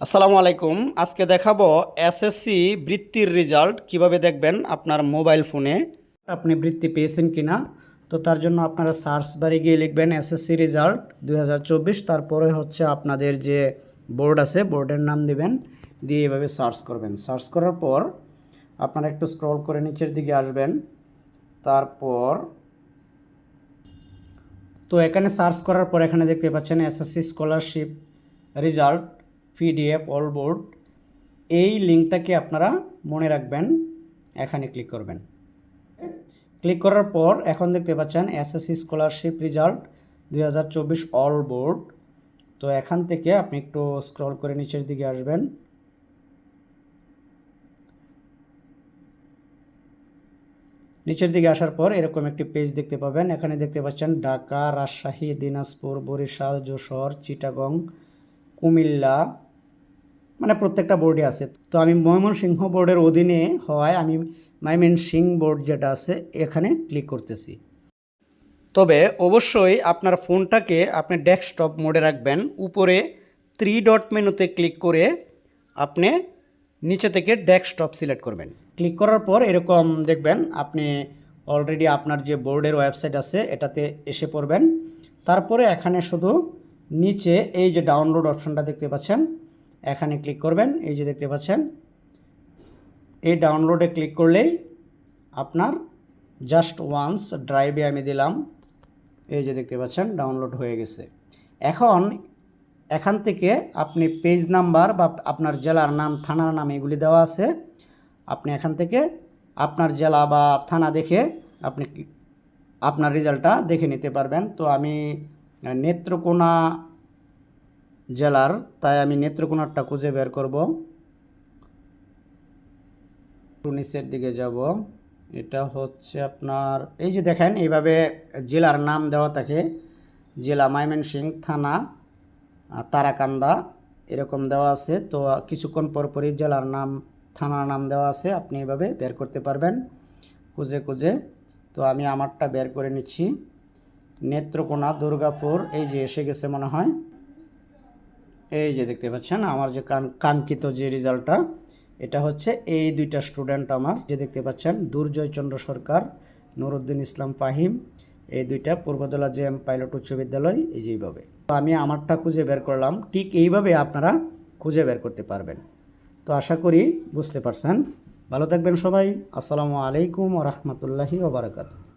আসসালামু আলাইকুম। আজকে দেখাবো এসএসসি বৃত্তির রেজাল্ট কিভাবে দেখবেন আপনার মোবাইল ফোনে আপনি বৃত্তি পেয়েছেন কিনা। তো তার জন্য আপনারা সার্চ বারে গিয়ে লিখবেন এসএসসি রেজাল্ট 2024, তারপরে হচ্ছে আপনাদের যে বোর্ড আছে বোর্ডের নাম দিবেন, দিয়ে এভাবে সার্চ করবেন। সার্চ করার পর আপনারা একটু স্ক্রল করে নিচের দিকে আসবেন। তারপর তো এখানে সার্চ করার পর এখানে দেখতে পাচ্ছেন SSC scholarship result PDF all board. এই লিঙ্কটাকে আপনারা মনে রাখবেন, এখানে ক্লিক করবেন। ক্লিক করার পর এখন দেখতে পাচ্ছেন SSC scholarship result 2024 all board. তো এখান থেকে আপনি একটু স্ক্রল করে নিচের দিকে আসবেন। নিচের দিকে আসার পর এরকম একটি পেজ দেখতে পাবেন। এখানে দেখতে পাচ্ছেন ঢাকা, রাজশাহী, দিনাজপুর, বরিশাল, যশোর, চিটাগং, কুমিল্লা, মানে প্রত্যেকটা বোর্ডে আছে। তো আমি ময়মনসিংহ বোর্ডের অধীনে হওয়ায় আমি ময়মনসিংহ বোর্ড যেটা আছে এখানে ক্লিক করতেছি। তবে অবশ্যই আপনার ফোনটাকে আপনি ডেস্কটপ মোডে রাখবেন। উপরে 3 ডট মেনুতে ক্লিক করে আপনি নিচে থেকে ডেস্কটপ সিলেক্ট করবেন। ক্লিক করার পর এরকম দেখবেন আপনি অলরেডি আপনার যে বোর্ডের ওয়েবসাইট আছে এটাতে এসে পড়বেন। তারপরে এখানে শুধু নিচে এই যে ডাউনলোড অপশনটা দেখতে পাচ্ছেন, এখানে ক্লিক করবেন। এই যে দেখতে পাচ্ছেন এই ডাউনলোডে ক্লিক করলেই আপনার জাস্ট ওয়ান্স ড্রাইভে আমি দিলাম, এই যে দেখতে পাচ্ছেন ডাউনলোড হয়ে গেছে। এখন এখান থেকে আপনি পেজ নাম্বার বা আপনার জেলার নাম, থানার নাম এগুলি দেওয়া আছে। আপনি এখান থেকে আপনার জেলা বা থানা দেখে আপনি আপনার রেজাল্টটা দেখে নিতে পারবেন। তো আমি নেত্রকোনা জেলার, তাই আমি নেত্রকোনারটা খুঁজে বের করব। নিচের দিকে যাব, এটা হচ্ছে আপনার এই যে দেখেন এইভাবে জেলার নাম দেওয়া থাকে, জেলা ময়মনসিংহ, থানা তারাকান্দা এরকম দেওয়া আছে। তো কিছুক্ষণ পরপরই জেলার নাম, থানার নাম দেওয়া আছে, আপনি এভাবে বের করতে পারবেন খুঁজে খুঁজে। তো আমি আমারটা বের করে নিচ্ছি, নেত্রকোনা, দুর্গাপুর, এই যে এসে গেছে মনে হয়। এই যে দেখতে পাচ্ছেন আমার যে কাঙ্ক্ষিত যে রেজাল্টটা, এটা হচ্ছে এই দুইটা স্টুডেন্ট আমার যে দেখতে পাচ্ছেন, দুর্জয় চন্দ্র সরকার, নুরুদ্দিন ইসলাম ফাহিম, এই দুইটা পূর্বদলা জেএম পাইলট উচ্চ বিদ্যালয়। এই যে এইভাবে তো আমি আমারটা খুঁজে বের করলাম। ঠিক এইভাবে আপনারা খুঁজে বের করতে পারবেন। তো আশা করি বুঝতে পারছেন। ভালো থাকবেন সবাই। আসসালামু আলাইকুম ওয়া রাহমাতুল্লাহি ওয়া বারাকাতুহু।